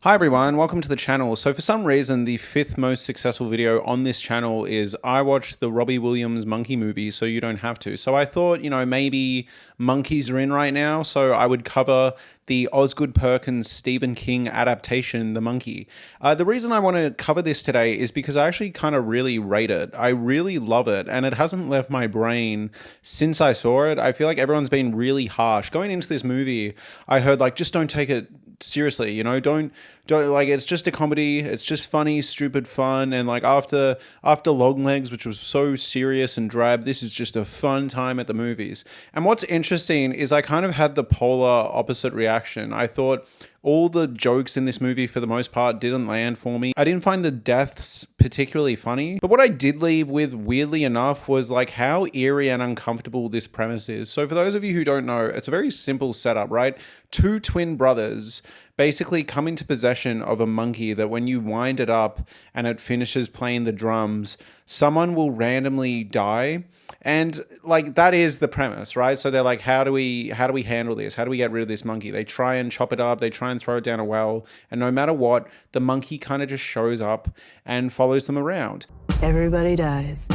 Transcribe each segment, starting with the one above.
Hi everyone, welcome to the channel. So for some reason, the fifth most successful video on this channel is I watched the Robbie Williams Monkey movie, so you don't have to. So I thought, maybe monkeys are in right now, so I would cover the Osgood Perkins Stephen King adaptation, The Monkey. The reason I want to cover this today is because I actually kind of really rate it. I really love it, and it hasn't left my brain since I saw it. I feel like everyone's been really harsh. Going into this movie, I heard just don't take it seriously, don't it's just a comedy, it's just funny, stupid fun, and after Longlegs, which was so serious and drab, this is just a fun time at the movies. And what's interesting is I kind of had the polar opposite reaction. I thought all the jokes in this movie, for the most part, didn't land for me. I didn't find the deaths particularly funny. But what I did leave with, weirdly enough, was how eerie and uncomfortable this premise is. So for those of you who don't know, it's a very simple setup, right? Two twin brothers basically come into possession of a monkey that when you wind it up and it finishes playing the drums, someone will randomly die. And that is the premise, right? So they're how do we handle this? How do we get rid of this monkey? They try and chop it up, they try and throw it down a well, and no matter what, the monkey kind of just shows up and follows them around. Everybody dies.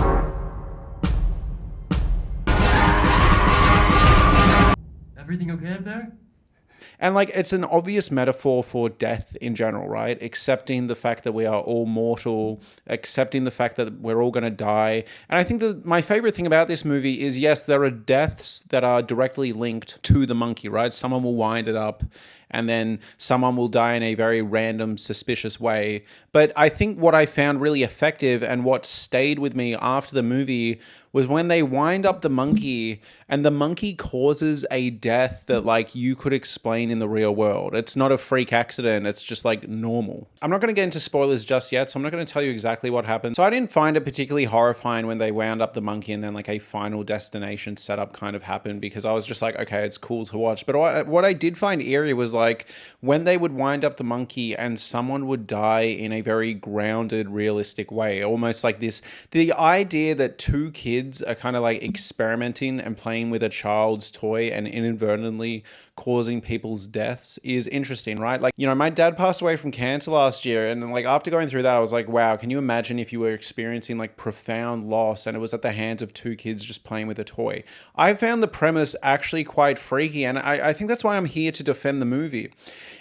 Everything okay up there? And it's an obvious metaphor for death in general, right? Accepting the fact that we are all mortal, accepting the fact that we're all going to die. And I think that my favorite thing about this movie is, yes, there are deaths that are directly linked to the monkey, right? Someone will wind it up and then someone will die in a very random, suspicious way. But I think what I found really effective and what stayed with me after the movie was when they wind up the monkey and the monkey causes a death that you could explain in the real world. It's not a freak accident. It's just normal. I'm not going to get into spoilers just yet, so I'm not going to tell you exactly what happened. So I didn't find it particularly horrifying when they wound up the monkey and then a final destination setup kind of happened, because I was just okay, it's cool to watch. But what I did find eerie was when they would wind up the monkey and someone would die in a very grounded, realistic way, almost the idea that two kids are kind of experimenting and playing with a child's toy and inadvertently causing people's deaths is interesting, right? My dad passed away from cancer last year, and after going through that, I was wow, can you imagine if you were experiencing profound loss and it was at the hands of two kids just playing with a toy? I found the premise actually quite freaky, and I think that's why I'm here to defend the movie.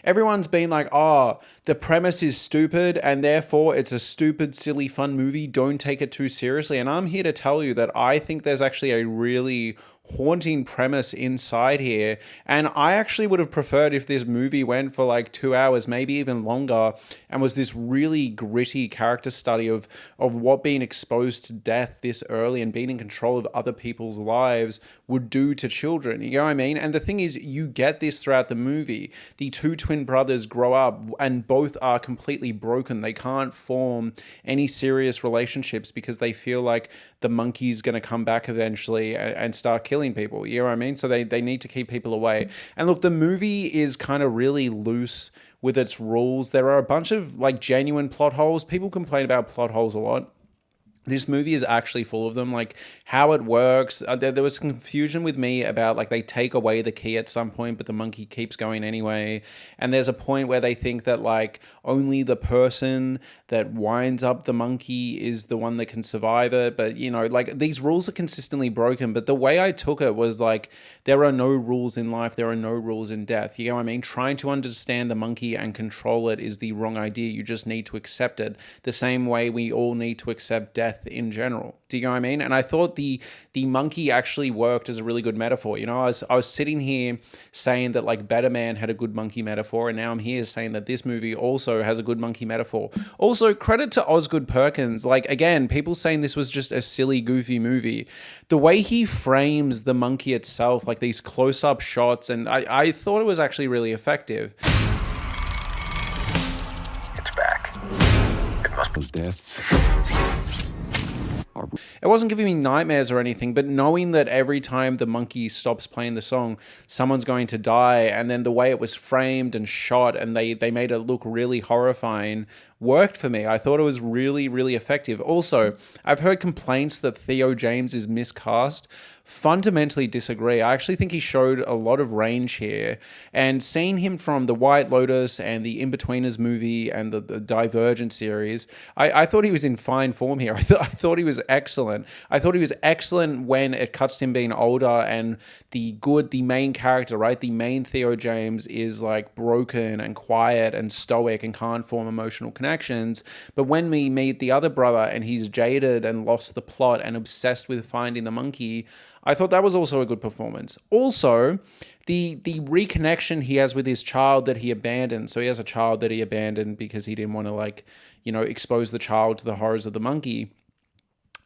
Everyone's been oh, the premise is stupid and therefore it's a stupid, silly, fun movie. Don't take it too seriously. And I'm here to tell you that I think there's actually a really haunting premise inside here, and I actually would have preferred if this movie went for 2 hours, maybe even longer, and was this really gritty character study of what being exposed to death this early and being in control of other people's lives would do to children. You know what I mean? And the thing is, you get this throughout the movie. The two twin brothers grow up and both are completely broken. They can't form any serious relationships because they feel the monkey's going to come back eventually and start killing people. You know what I mean? So they need to keep people away. And look, the movie is kind of really loose with its rules. There are a bunch of genuine plot holes. People complain about plot holes a lot. This movie is actually full of them, how it works. There was confusion with me about they take away the key at some point, but the monkey keeps going anyway. And there's a point where they think that only the person that winds up the monkey is the one that can survive it. But these rules are consistently broken. But the way I took it was there are no rules in life. There are no rules in death. You know what I mean? Trying to understand the monkey and control it is the wrong idea. You just need to accept it the same way we all need to accept death in general. Do you know what I mean? And I thought the monkey actually worked as a really good metaphor. I was sitting here saying that Better Man had a good monkey metaphor, and now I'm here saying that this movie also has a good monkey metaphor. Also, credit to Osgood Perkins. Again, people saying this was just a silly, goofy movie. The way he frames the monkey itself, these close-up shots, and I thought it was actually really effective. It's back. It must be death. It wasn't giving me nightmares or anything, but knowing that every time the monkey stops playing the song, someone's going to die, and then the way it was framed and shot and they made it look really horrifying worked for me. I thought it was really, really effective. Also, I've heard complaints that Theo James is miscast. fundamentally disagree. I actually think he showed a lot of range here, and seeing him from the White Lotus and the In-Betweeners movie and the Divergent series, I thought he was in fine form here. I thought he was excellent. I thought he was excellent when it cuts to him being older and the main character, right? The main Theo James is like broken and quiet and stoic and can't form emotional connections. But when we meet the other brother and he's jaded and lost the plot and obsessed with finding the monkey, I thought that was also a good performance. Also, the reconnection he has with his child that he abandoned. So he has a child that he abandoned because he didn't want to expose the child to the horrors of the monkey.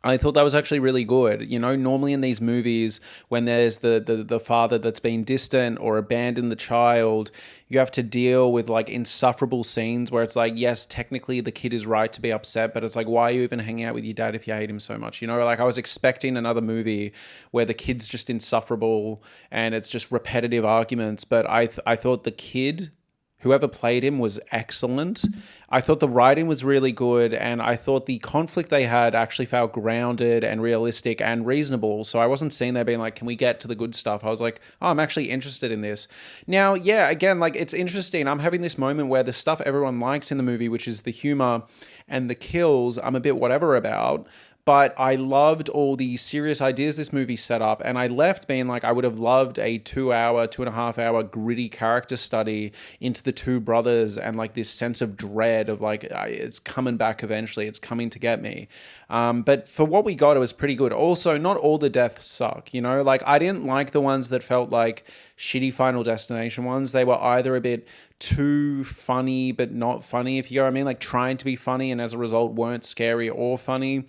I thought that was actually really good. Normally in these movies, when there's the father that's been distant or abandoned the child, you have to deal with like insufferable scenes where it's like, yes, technically the kid is right to be upset, but it's like, why are you even hanging out with your dad if you hate him so much? Like I was expecting another movie where the kid's just insufferable and it's just repetitive arguments, but I thought the kid, whoever played him, was excellent. I thought the writing was really good, and I thought the conflict they had actually felt grounded and realistic and reasonable. So I wasn't sitting there being like, can we get to the good stuff? I was like, oh, I'm actually interested in this. Now, yeah, again, like it's interesting. I'm having this moment where the stuff everyone likes in the movie, which is the humor and the kills, I'm a bit whatever about. But I loved all the serious ideas this movie set up, and I left being like, I would have loved a 2.5 hour gritty character study into the two brothers and like this sense of dread of like, it's coming back eventually, it's coming to get me. But for what we got, it was pretty good. Also, not all the deaths suck, like I didn't like the ones that felt like shitty Final Destination ones. They were either a bit too funny but not funny, if you know what I mean, like trying to be funny and as a result weren't scary or funny,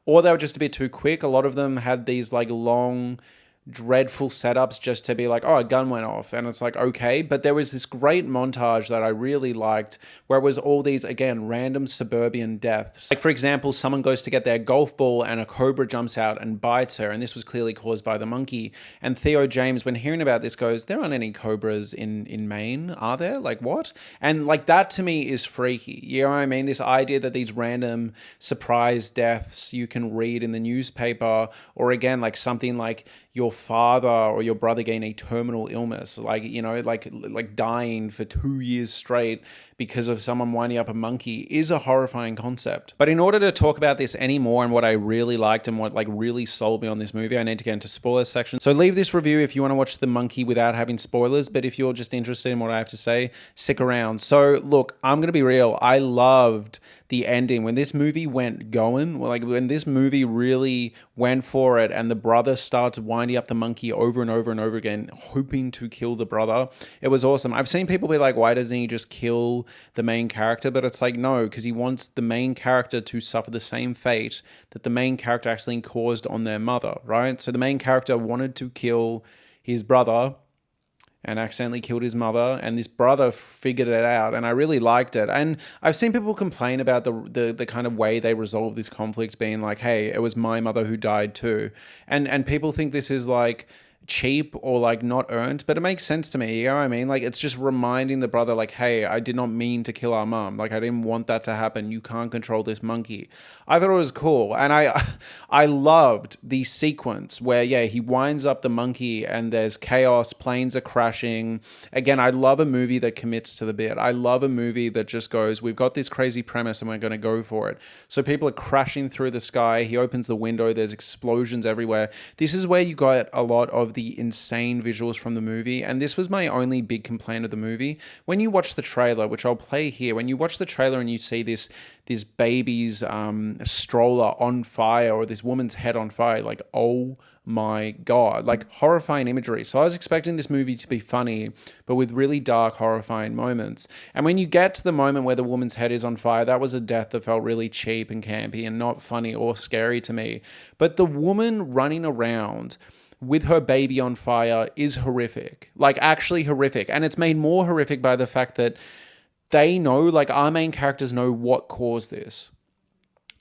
or they were just a bit too quick. A lot of them had these like long, dreadful setups just to be like, oh, a gun went off. And it's like, okay. But there was this great montage that I really liked where it was all these, again, random suburban deaths. Like, for example, someone goes to get their golf ball and a cobra jumps out and bites her. And this was clearly caused by the monkey. And Theo James, when hearing about this, goes, there aren't any cobras in Maine, are there? Like, what? And like, that to me is freaky. You know what I mean? This idea that these random surprise deaths you can read in the newspaper, or again, like something like your father or your brother getting a terminal illness, like dying for 2 years straight because of someone winding up a monkey, is a horrifying concept. But in order to talk about this anymore and what I really liked and what like really sold me on this movie, I need to get into spoiler section. So leave this review if you want to watch The Monkey without having spoilers, but if you're just interested in what I have to say, stick around. So look, I'm going to be real. I loved the ending when this movie went going, like when this movie really went for it and the brother starts winding up the monkey over and over and over again, hoping to kill the brother. It was awesome. I've seen people be like, why doesn't he just kill the main character? But it's like, no, because he wants the main character to suffer the same fate that the main character actually caused on their mother, right? So the main character wanted to kill his brother and accidentally killed his mother, and this brother figured it out, and I really liked it. And I've seen people complain about the kind of way they resolve this conflict, being like, hey, it was my mother who died too. And people think this is like cheap or like not earned, but it makes sense to me, you know what I mean? Like, it's just reminding the brother like, hey, I did not mean to kill our mom, like I didn't want that to happen, you can't control this monkey. I thought it was cool, and I loved the sequence where, yeah, he winds up the monkey and there's chaos, planes are crashing. Again, I love a movie that commits to the bit. I love a movie that just goes, we've got this crazy premise and we're going to go for it. So people are crashing through the sky, he opens the window, there's explosions everywhere. This is where you got a lot of the insane visuals from the movie, and this was my only big complaint of the movie. When you watch the trailer, which I'll play here, when you watch the trailer and you see this baby's stroller on fire or this woman's head on fire, like, oh my god, like horrifying imagery. So I was expecting this movie to be funny, but with really dark, horrifying moments. And when you get to the moment where the woman's head is on fire, that was a death that felt really cheap and campy and not funny or scary to me. But the woman running around with her baby on fire is horrific, like actually horrific. And it's made more horrific by the fact that they know, like our main characters know what caused this.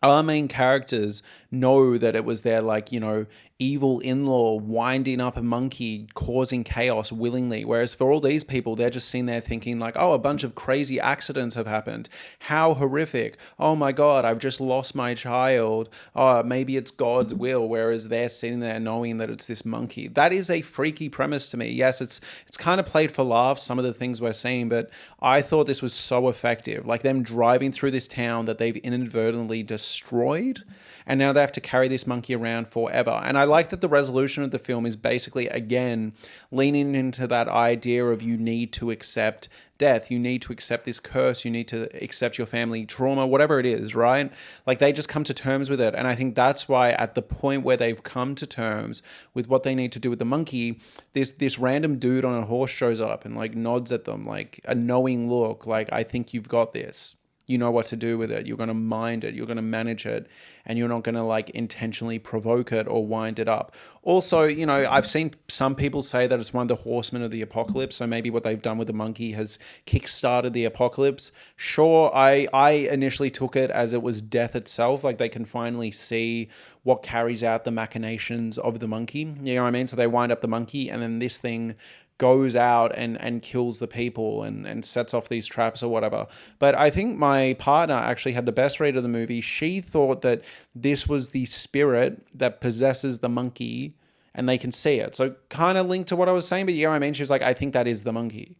our main characters know that it was their, like, you know, evil in-law winding up a monkey causing chaos willingly, whereas for all these people, they're just sitting there thinking like, oh, a bunch of crazy accidents have happened, how horrific, oh my god, I've just lost my child, oh, maybe it's God's will, whereas they're sitting there knowing that it's this monkey. That is a freaky premise to me. Yes, it's kind of played for laughs, some of the things we're seeing, but I thought this was so effective, like them driving through this town that they've inadvertently destroyed, and now they have to carry this monkey around forever. And I like that the resolution of the film is basically, again, leaning into that idea of you need to accept death, you need to accept this curse, you need to accept your family trauma, whatever it is, right? Like, they just come to terms with it. And I think that's why at the point where they've come to terms with what they need to do with the monkey, this random dude on a horse shows up and like nods at them, like a knowing look, like, I think you've got this. You know what to do with it. You're going to mind it. You're going to manage it. And you're not going to like intentionally provoke it or wind it up. Also, you know, I've seen some people say that it's one of the horsemen of the apocalypse. So maybe what they've done with the monkey has kickstarted the apocalypse. Sure, I initially took it as it was death itself. Like, they can finally see what carries out the machinations of the monkey. You know what I mean? So they wind up the monkey, and then this thing goes out and kills the people and sets off these traps or whatever. But I think my partner actually had the best read of the movie. She thought that this was the spirit that possesses the monkey and they can see it. So kind of linked to what I was saying, but you know what I mean? She was like, I think that is the monkey.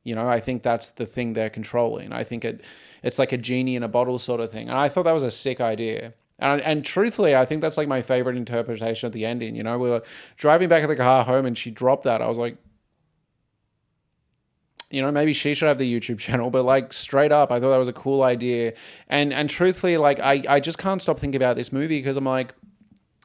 You know, I think that's the thing they're controlling. I think it's like a genie in a bottle sort of thing. And I thought that was a sick idea. And truthfully, I think that's like my favorite interpretation of the ending. You know, we were driving back in the car home and she dropped that. I was like, you know, maybe she should have the YouTube channel, but like straight up, I thought that was a cool idea. And truthfully, like I just can't stop thinking about this movie because I'm like,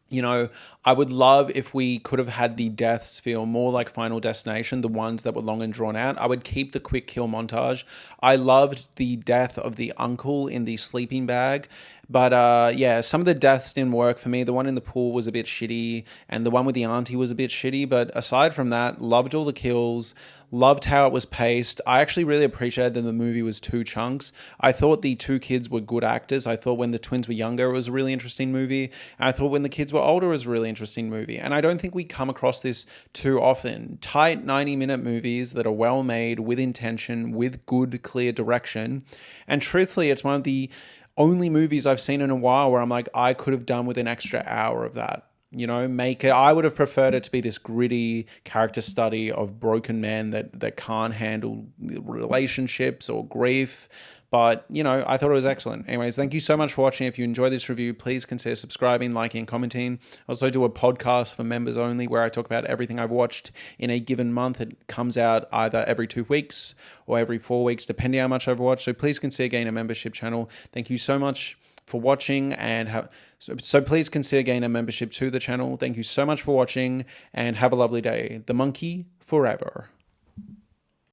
you know, I would love if we could have had the deaths feel more like Final Destination, the ones that were long and drawn out. I would keep the quick kill montage. I loved the death of the uncle in the sleeping bag. But yeah, some of the deaths didn't work for me. The one in the pool was a bit shitty, and the one with the auntie was a bit shitty. But aside from that, loved all the kills, loved how it was paced. I actually really appreciated that the movie was two chunks. I thought the two kids were good actors. I thought when the twins were younger, it was a really interesting movie. And I thought when the kids were older, it was a really interesting movie. And I don't think we come across this too often. Tight 90-minute movies that are well made, with intention, with good, clear direction. And truthfully, it's one of the only movies I've seen in a while where I'm like, I could have done with an extra hour of that. You know, make it, I would have preferred it to be this gritty character study of broken men that can't handle relationships or grief. But, you know, I thought it was excellent. Anyways, thank you so much for watching. If you enjoyed this review, please consider subscribing, liking, and commenting. I also do a podcast for members only where I talk about everything I've watched in a given month. It comes out either every 2 weeks or every 4 weeks, depending how much I've watched. So please consider getting a membership channel. Thank you so much for watching, and so please consider getting a membership to the channel. Thank you so much for watching, and have a lovely day. The monkey forever.